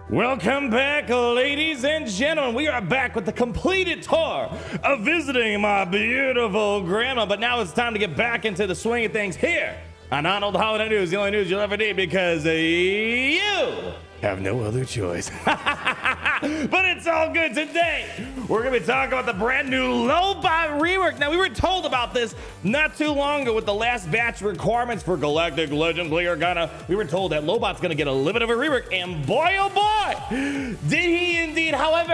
Welcome back, ladies and gentlemen. We are back with the completed tour of visiting my beautiful grandma. But now it's time to get back into the swing of things here on Arnold Holiday News, the only news you'll ever need because you have no other choice. But it's all good. Today, we're going to be talking about the brand new Lobot rework. Now, we were told about this not too long ago with the last batch requirements for Galactic Legends. We were told that Lobot's going to get a little bit of a rework, and boy, oh boy, did he indeed. However,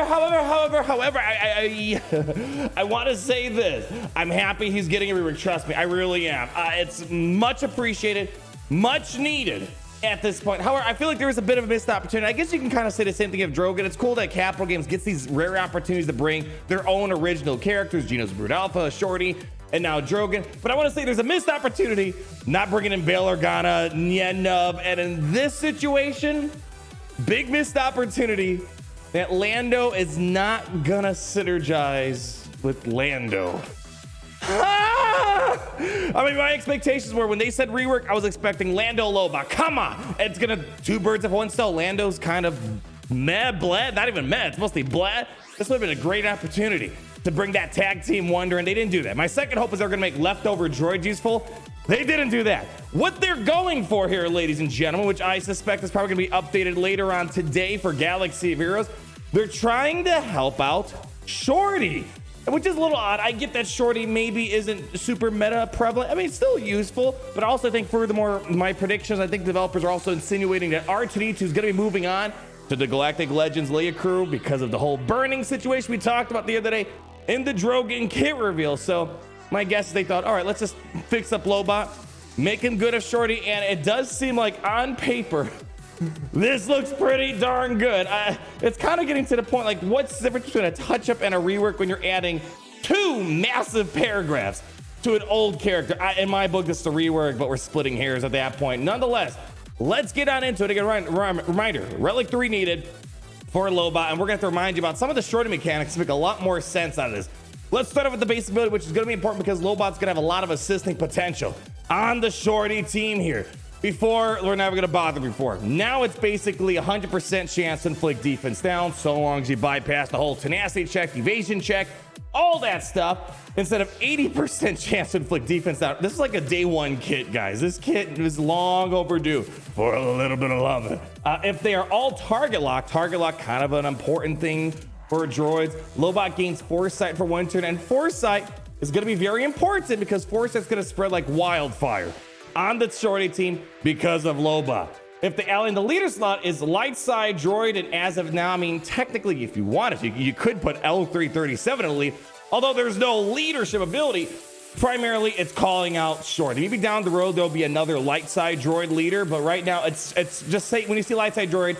I want to say this. I'm happy he's getting a rework. Trust me, I really am. It's much appreciated, much needed at this point. However, I feel like there was a bit of a missed opportunity. I guess you can kind of say the same thing of Drogon. It's cool that Capital Games gets these rare opportunities to bring their own original characters, Genos Brood Alpha, Shorty, and now Drogon. But I want to say there's a missed opportunity not bringing in Bail Organa, Nyenub, and in this situation, big missed opportunity that Lando is not gonna synergize with Lando. I mean, my expectations were when they said rework, I was expecting Lando Lobot. Come on, it's gonna two birds of one stone. Lando's kind of bleh, not even meh, it's mostly bleh. This would have been a great opportunity to bring that tag team wonder, and they didn't do that. My second hope is they're gonna make leftover droid useful. They didn't do that. What they're going for here, ladies and gentlemen, which I suspect is probably gonna be updated later on today for Galaxy of Heroes, they're trying to help out Shorty, which is a little odd. I get that Shorty maybe isn't super meta prevalent. I mean, it's still useful, but I also think furthermore, my predictions, I think developers are also insinuating that R2D2 is going to be moving on to the Galactic Legends Leia crew because of the whole burning situation we talked about the other day in the Drogon kit reveal. So my guess is they thought, all right, let's just fix up Lobot, make him good of Shorty, and it does seem like on paper, this looks pretty darn good. It's kind of getting to the point, like, what's the difference between a touch-up and a rework when you're adding two massive paragraphs to an old character? In my book, this is a rework, but we're splitting hairs at that point. Nonetheless, let's get on into it. Again, reminder, Relic 3 needed for Lobot, and we're going to have to remind you about some of the Shorty mechanics to make a lot more sense out of this. Let's start off with the base ability, which is going to be important because Lobot's going to have a lot of assisting potential on the Shorty team here. Before, we're never going to bother before. Now it's basically 100% chance to inflict defense down, so long as you bypass the whole tenacity check, evasion check, all that stuff, instead of 80% chance to inflict defense down. This is like a day one kit, guys. This kit is long overdue for a little bit of love. If they are all target locked, kind of an important thing for droids. Lobot gains foresight for one turn, and foresight is going to be very important because foresight's going to spread like wildfire on the Shorty team because of Lobot. If the ally in the leader slot is light side droid, and as of now, I mean, technically, if you wanted to, you could put L337 in the lead, although there's no leadership ability. Primarily, it's calling out Shorty. Maybe down the road, there'll be another light side droid leader, but right now, it's just say, when you see light side droid,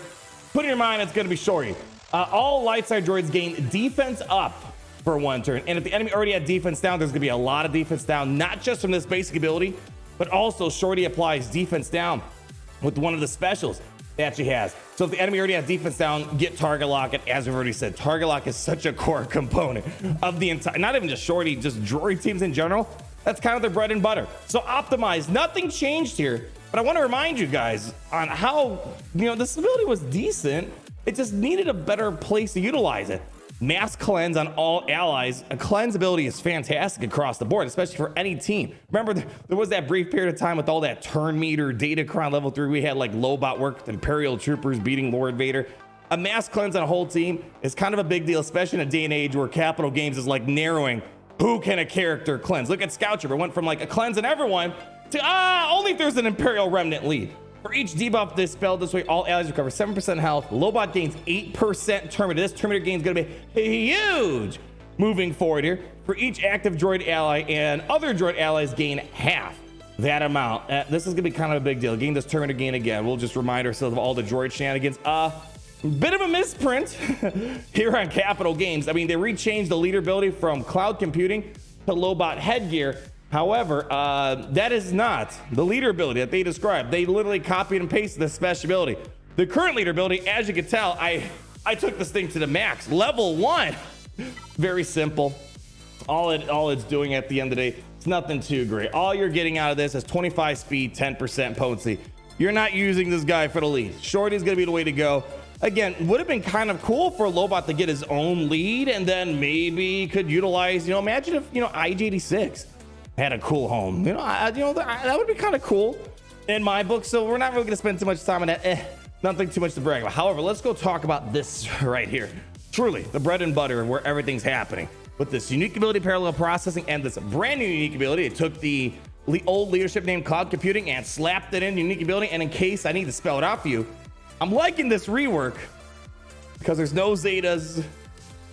put in your mind, it's gonna be Shorty. All light side droids gain defense up for one turn, and if the enemy already had defense down, there's gonna be a lot of defense down, not just from this basic ability, but also Shorty applies defense down with one of the specials that she has. So if the enemy already has defense down, get target lock. And as we've already said, target lock is such a core component of the entire, not even just Shorty, just droid teams in general. That's kind of their bread and butter. So optimize, nothing changed here. But I want to remind you guys on how, this ability was decent. It just needed a better place to utilize it. Mass cleanse on all allies. A cleanse ability is fantastic across the board, especially for any team. Remember, there was that brief period of time with all that turn meter data crown level 3. We had like Lobot work with Imperial troopers beating Lord Vader. A mass cleanse on a whole team is kind of a big deal, especially in a day and age where Capital Games is like narrowing who can a character cleanse. Look at Scout Trooper, went from like a cleanse on everyone to only if there's an Imperial remnant lead. For each debuff dispelled this way, all allies recover 7% health. Lobot gains 8% Terminator. This Terminator gain is going to be huge moving forward here. For each active droid ally and other droid allies gain half that amount. This is going to be kind of a big deal. Gain this Terminator gain again. We'll just remind ourselves of all the droid shenanigans. Bit of a misprint here on Capital Games. I mean, they rechanged the leader ability from cloud computing to Lobot headgear. However, that is not the leader ability that they described. They literally copied and pasted the special ability. The current leader ability, as you can tell, I took this thing to the max. Level 1. Very simple. All it's doing at the end of the day, it's nothing too great. All you're getting out of this is 25 speed, 10% potency. You're not using this guy for the lead. Shorty's going to be the way to go. again, would have been kind of cool for Lobot to get his own lead, and then maybe could utilize, imagine if, IG86 had a cool home. That would be kind of cool in my book. So we're not really going to spend too much time on that. Nothing too much to brag about. However, let's go talk about this right here. Truly, the bread and butter where everything's happening. With this unique ability, parallel processing, and this brand new unique ability, it took the old leadership named cloud computing and slapped it in unique ability. And in case I need to spell it out for you, I'm liking this rework because there's no Zetas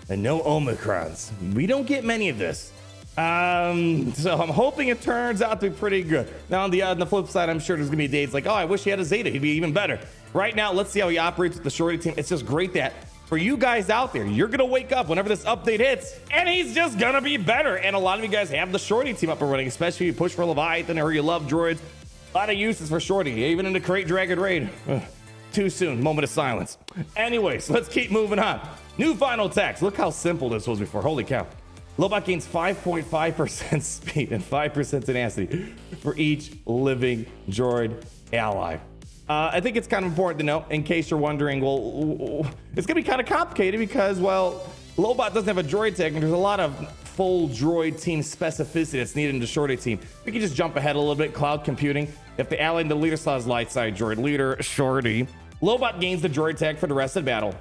and no Omicrons. We don't get many of this. So I'm hoping it turns out to be pretty good. Now on the flip side, I'm sure there's gonna be days like, oh, I wish he had a Zeta, he'd be even better. Right now, let's see how he operates with the Shorty team. It's just great that for you guys out there, you're gonna wake up whenever this update hits and he's just gonna be better. And a lot of you guys have the Shorty team up and running, especially if you push for Leviathan or you love droids. A lot of uses for Shorty, even in the Crate Dragon raid. Too soon, moment of silence. Anyways, let's keep moving on. New final text. Look how simple this was before. Holy cow. Lobot gains 5.5% speed and 5% tenacity for each living droid ally. I think it's kind of important to note, in case you're wondering, well, it's gonna be kind of complicated because, well, Lobot doesn't have a droid tech, and there's a lot of full droid team specificity that's needed in the Shorty team. We can just jump ahead a little bit. Cloud computing. If the ally in the leader slot is light side droid leader Shorty, Lobot gains the droid tag for the rest of the battle.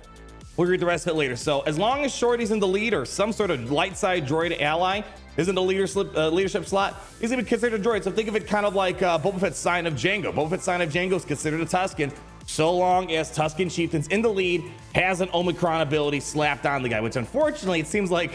We'll read the rest of it later. So as long as Shorty's in the lead or some sort of light side droid ally is in the leadership slot, he's gonna be considered a droid. So think of it kind of like Boba Fett's Sign of Jango. Boba Fett's Sign of Jango is considered a Tusken, so long as Tusken Chieftain's in the lead, has an Omicron ability slapped on the guy, which unfortunately it seems like,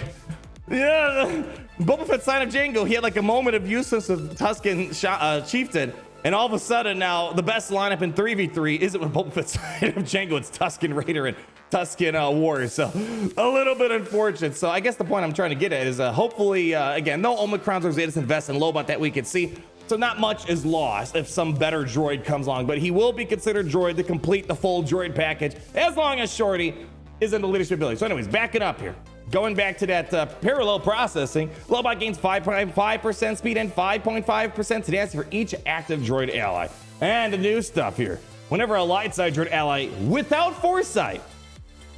yeah, Boba Fett's Sign of Jango, he had like a moment of useless with Tusken Chieftain. And all of a sudden now the best lineup in 3v3 isn't with Boba Fett's Sign of Jango, it's Tusken Raider and Tusken Warrior. So a little bit unfortunate. So I guess the point I'm trying to get at is hopefully, again, no Omicrons or Zetas invest in Lobot that we can see. So not much is lost if some better droid comes along, but he will be considered droid to complete the full droid package as long as Shorty is in the leadership ability. So anyways, backing up here. Going back to that parallel processing, Lobot gains 5.5% speed and 5.5% tenacity for each active droid ally. And the new stuff here. Whenever a light side droid ally without foresight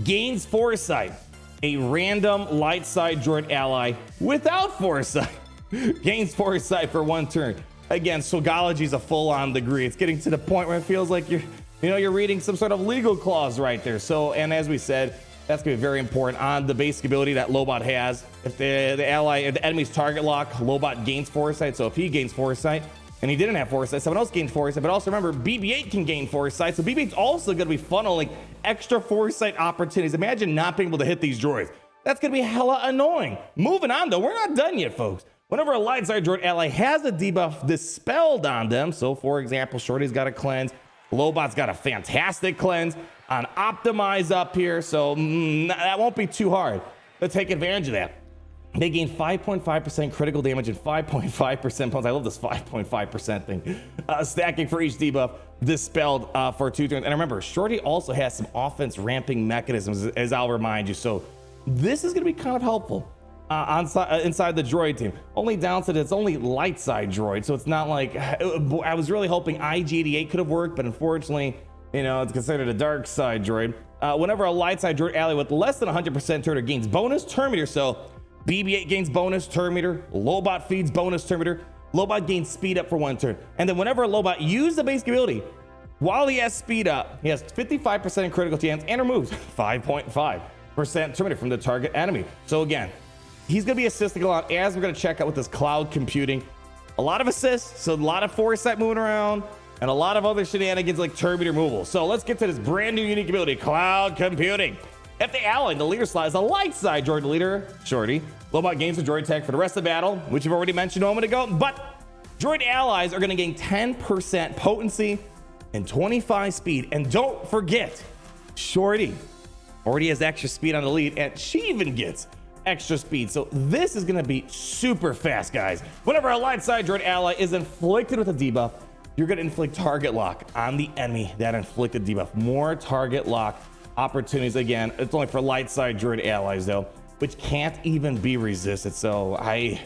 gains foresight, a random light side droid ally without foresight gains foresight for 1 turn. Again, Swogology is a full-on degree. It's getting to the point where it feels like you're reading some sort of legal clause right there. So, and as we said, that's going to be very important on the basic ability that Lobot has. If the enemy's target lock, Lobot gains foresight. So if he gains foresight and he didn't have foresight, someone else gains foresight. But also remember, BB-8 can gain foresight. So BB-8's also going to be funneling extra foresight opportunities. Imagine not being able to hit these droids. That's going to be hella annoying. Moving on though, we're not done yet, folks. Whenever a light side droid ally has a debuff dispelled on them, so for example, Shorty's got a cleanse, Lobot's got a fantastic cleanse on optimize up here, so that won't be too hard to take advantage of that. They gain 5.5% critical damage and 5.5% points. I love this 5.5% thing. Stacking for each debuff dispelled for 2 turns. And remember, Shorty also has some offense ramping mechanisms, as I'll remind you. So this is going to be kind of helpful inside the droid team. Only downside, it's only light side droid, so it's not like I was really hoping IG88 could have worked, but unfortunately, it's considered a dark side droid. Whenever a light side droid ally with less than 100% turn gains bonus turn meter, so BB-8 gains bonus turn meter, Lobot feeds bonus turn meter, Lobot gains speed up for 1 turn. And then whenever a Lobot uses the basic ability, while he has speed up, he has 55% critical chance and removes 5.5% turn meter from the target enemy. So again, he's going to be assisting a lot, as we're going to check out with this cloud computing. A lot of assists, so a lot of foresight moving around, and a lot of other shenanigans like turn meter removal. So let's get to this brand new unique ability, cloud computing. If the ally in the leader slot is a light side droid leader, Shorty, Lobot gains the droid tag for the rest of the battle, which you've already mentioned a moment ago, but droid allies are going to gain 10% potency and 25 speed. And don't forget, Shorty already has extra speed on the lead, and she even gets extra speed. So this is going to be super fast, guys. Whenever a light side droid ally is inflicted with a debuff, you're going to inflict target lock on the enemy that inflicted debuff. More target lock opportunities. Again, it's only for light side droid allies though, which can't even be resisted. So I'm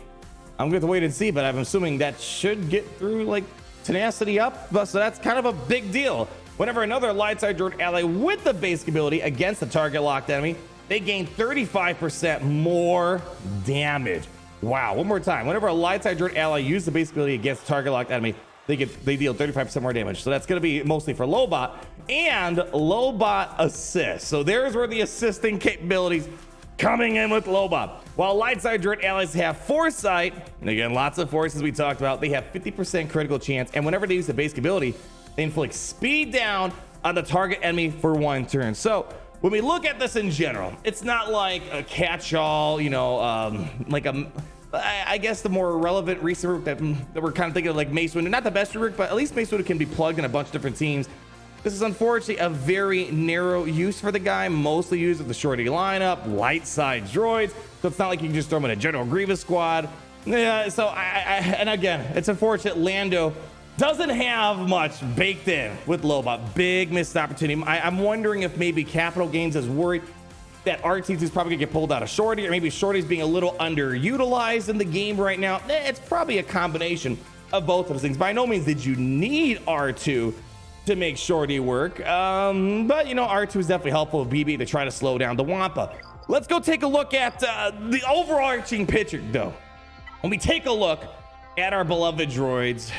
going to wait and see, but I'm assuming that should get through like tenacity up. So that's kind of a big deal Whenever another light side droid ally with the basic ability against the target locked enemy, they gain 35% more damage. Wow, one more time. Whenever a light side droid ally uses the basic ability against target locked enemy, they deal 35% more damage. So that's going to be mostly for Lobot and Lobot assist. So there's where the assisting capabilities coming in with Lobot. While light side droid allies have foresight, and again, lots of forces we talked about, they have 50% critical chance. And whenever they use the basic ability, they inflict speed down on the target enemy for 1 turn. So when we look at this in general, it's not like a catch-all, you know, like I guess the more relevant recent route that we're kind of thinking of, like Mace Windu. Not the best route, but at least Mace Windu can be plugged in a bunch of different teams. This is unfortunately a very narrow use for the guy, mostly used with the Shorty lineup, light side droids. So it's not like you can just throw him in a General Grievous squad. Yeah, so and again, it's unfortunate Lando doesn't have much baked in with Lobot. Big missed opportunity. I'm wondering if maybe Capital Games is worried that RTZ is probably gonna get pulled out of Shorty, or maybe Shorty's being a little underutilized in the game right now. It's probably a combination of both of those things. By no means did you need R2 to make Shorty work, but you know, R2 is definitely helpful with BB to try to slow down the Wampa. Let's go take a look at the overarching picture though. When we take a look at our beloved droids,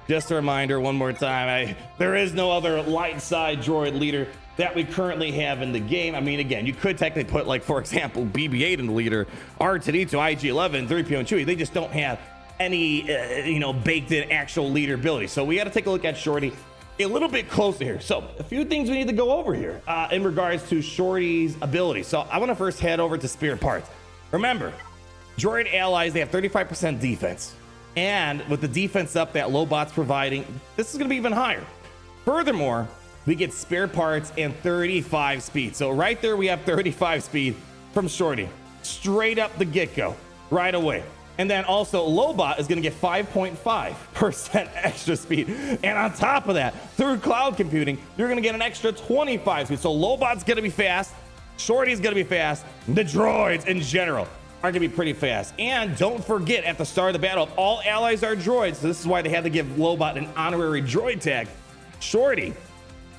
just a reminder one more time, there is no other light side droid leader that we currently have in the game. I mean, again, you could technically put, like, for example, BB-8 in the leader, R2-D2, IG-11, 3PO, and Chewie. They just don't have any, you know, baked in actual leader ability. So we got to take a look at Shorty a little bit closer here. So a few things we need to go over here in regards to Shorty's ability. So I want to first head over to Spirit Parts. Remember, droid allies, they have 35% defense. And with the defense up that Lobot's providing, this is going to be even higher. Furthermore, we get spare parts and 35 speed. So right there, we have 35 speed from Shorty, straight up the get-go, right away. And then also Lobot is going to get 5.5% extra speed. And on top of that, through cloud computing, you're going to get an extra 25 speed. So Lobot's going to be fast, Shorty's going to be fast, the droids in general are going to be pretty fast. And don't forget, at the start of the battle, all allies are droids. So this is why they had to give Lobot an honorary droid tag. Shorty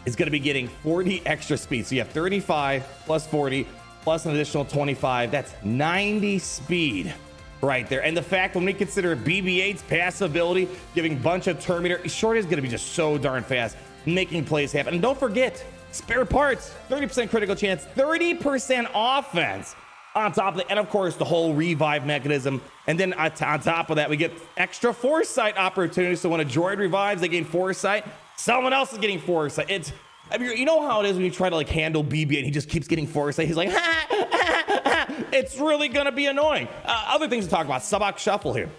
is going to be getting 40 extra speed. So you have 35 plus 40 plus an additional 25. That's 90 speed right there. And the fact, when we consider BB-8's passive ability, giving a bunch of turn meter, Shorty is going to be just so darn fast, making plays happen. And don't forget, spare parts, 30% critical chance, 30% offense on top of it. And of course, the whole revive mechanism. And then on top of that, we get extra foresight opportunities. So when a droid revives, they gain foresight. Someone else is getting foresight. I mean, you know how it is when you try to like handle BB and he just keeps getting foresight. He's like, ha, ha, ha. It's really gonna be annoying. Other things to talk about, Sabak Shuffle here.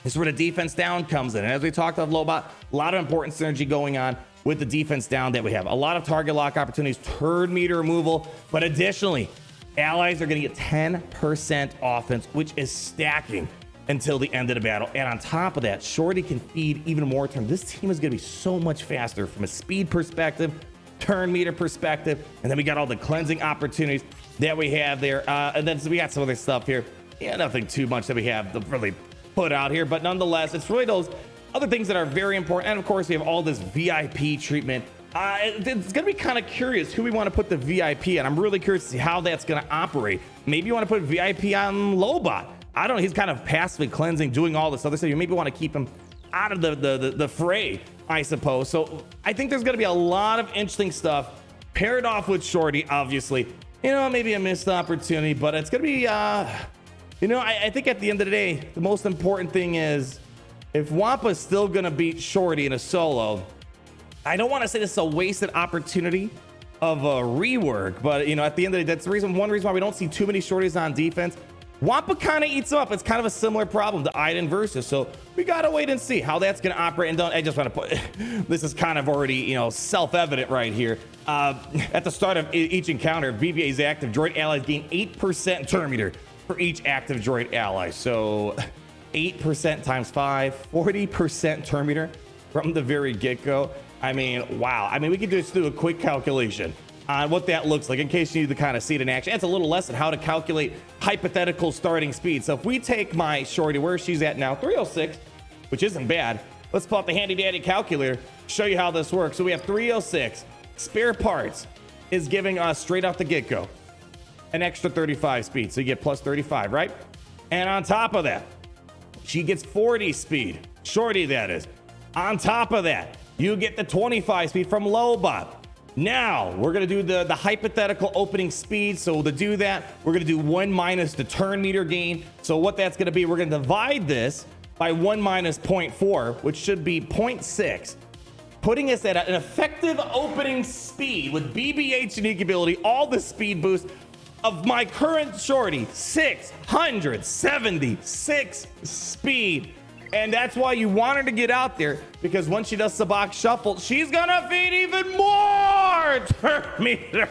This is where the defense down comes in. And as we talked about Lobot, a lot of important synergy going on with the defense down that we have. A lot of target lock opportunities, turn meter removal, but additionally, allies are gonna get 10% offense, which is stacking until the end of the battle. And on top of that, Shorty can feed even more turn. This team is gonna be so much faster from a speed perspective, turn meter perspective, and then we got all the cleansing opportunities that we have there. And then we got some other stuff here. Yeah, nothing too much that we have to really put out here, but nonetheless, it's really those other things that are very important. And of course, we have all this VIP treatment. It's gonna be kind of curious who we want to put the VIP on. I'm really curious to see how that's gonna operate. Maybe you want to put VIP on Lobot. I don't know, he's kind of passively cleansing, doing all this other stuff. You maybe want to keep him out of the fray, I suppose. So I think there's going to be a lot of interesting stuff paired off with Shorty, obviously. You know, maybe a missed opportunity, but it's going to be, you know, I think at the end of the day, the most important thing is if Wampa's still going to beat Shorty in a solo, I don't want to say this is a wasted opportunity of a rework, but, you know, at the end of the day, that's the reason, one reason why we don't see too many Shorties on defense. Wampa kind of eats them up. It's kind of a similar problem to Iden Versus. So we got to wait and see how that's going to operate. And don't, I just want to put, this is kind of already, you know, self-evident right here. At the start of each encounter, BBA's active droid allies gain 8% turn meter for each active droid ally. So 8% times 5, 40% turn meter from the very get-go. I mean, wow. I mean, we could just do a quick calculation on what that looks like in case you need to kind of see it in action. It's a little lesson how to calculate hypothetical starting speed. So if we take my Shorty, where she's at now, 306, which isn't bad. Let's pull out the handy dandy calculator, show you how this works. So we have 306 spare parts is giving us straight off the get-go an extra 35 speed. So you get plus 35, right? And on top of that, she gets 40 speed. Shorty, that is. On top of that, you get the 25 speed from Lobot. Now, we're going to do the hypothetical opening speed. So to do that, we're going to do 1 minus the turn meter gain. So what that's going to be, we're going to divide this by 1 minus 0.4, which should be 0.6. Putting us at an effective opening speed with BBH unique ability, all the speed boost of my current Shorty, 676 speed. And that's why you want her to get out there, because once she does Sabak Shuffle, she's gonna feed even more turn meter.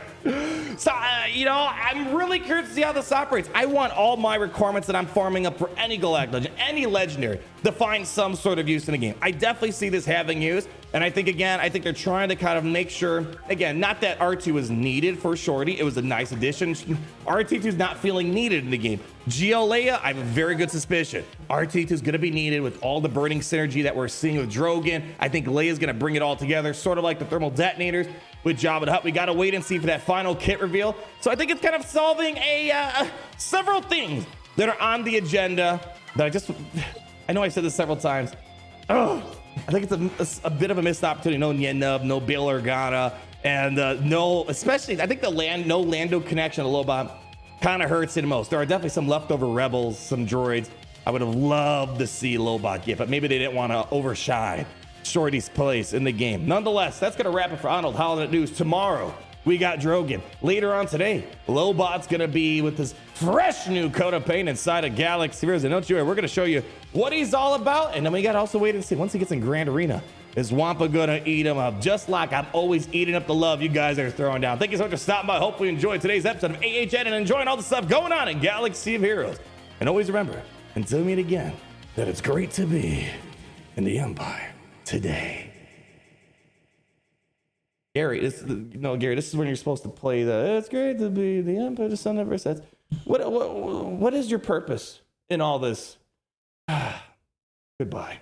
So, you know, I'm really curious to see how this operates. I want all my requirements that I'm farming up for any Galactic Legend, any Legendary, to find some sort of use in the game. I definitely see this having use. And I think, again, I think they're trying to kind of make sure, again, not that R2 was needed for Shorty. It was a nice addition. R2 is not feeling needed in the game. Leia, I have a very good suspicion. R2 is going to be needed with all the burning synergy that we're seeing with Drogon. I think Leia's going to bring it all together, sort of like the thermal detonators with Jabba the Hutt. We got to wait and see for that final kit reveal. So I think it's kind of solving several things that are on the agenda that I know I said this several times. Oh, I think it's a bit of a missed opportunity. No Yenub, no Bail Organa, and no, especially, I think no Lando connection to Lobot kind of hurts it most. There are definitely some leftover rebels, some droids I would have loved to see Lobot get, but maybe they didn't want to overshine Shorty's place in the game. Nonetheless, that's going to wrap it for Arnold Holiday News. Tomorrow, we got Drogon. Later on today, Lobot's going to be with this fresh new coat of paint inside of Galaxy Heroes. And don't you worry, we're going to show you what he's all about. And then we got to also wait and see, once he gets in Grand Arena, is Wampa going to eat him up, just like I'm always eating up the love you guys are throwing down. Thank you so much for stopping by. Hopefully you enjoyed today's episode of AHN and enjoying all the stuff going on in Galaxy of Heroes. And always remember, until we meet again, that it's great to be in the Empire today. Gary, this is when you're supposed to play it's great to be the Empire, the sun never sets. What is your purpose in all this? Goodbye.